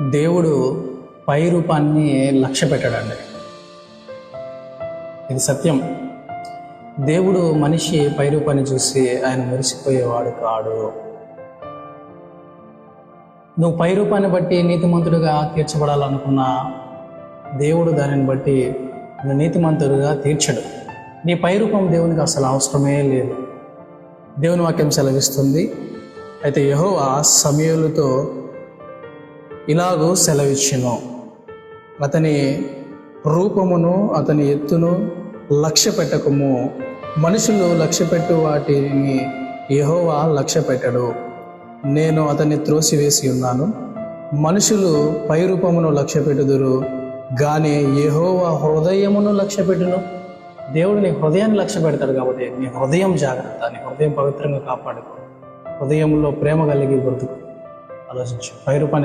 దేవుడు పై రూపాన్ని లక్ష్య పెట్టాడండి. ఇది సత్యం. దేవుడు మనిషి పై రూపాన్ని చూసి ఆయన మురిసిపోయేవాడు కాడు. నువ్వు పై రూపాన్ని బట్టి నీతిమంతుడిగా తీర్చబడాలనుకున్నా దేవుడు దానిని బట్టి నీతిమంతుడిగా తీర్చడు. నీ పై రూపం దేవునికి అసలు అవసరమే లేదు. దేవుని వాక్యం సెలవిస్తుంది. అయితే యెహోవా సమూయేలుతో ఇలాగూ సెలవిచ్చెను, అతని రూపమును అతని ఎత్తును లక్ష్య పెట్టకము. మనుషులు లక్ష్యపెట్టు వాటిని యెహోవా లక్ష్య పెట్టడు. నేను అతన్ని త్రోసివేసి ఉన్నాను. మనుషులు పై రూపమును లక్ష్య పెట్టుదురు, కానీ యెహోవా హృదయమును లక్ష్య పెట్టును. దేవుడు నీ హృదయాన్ని లక్ష్య పెడతాడు. కాబట్టి నీ హృదయం జాగ్రత్త, నీ హృదయం పవిత్రంగా కాపాడుకో. హృదయంలో ప్రేమ కలిగి బ్రతుకు. ఆలోచించు. పై రూపాన్ని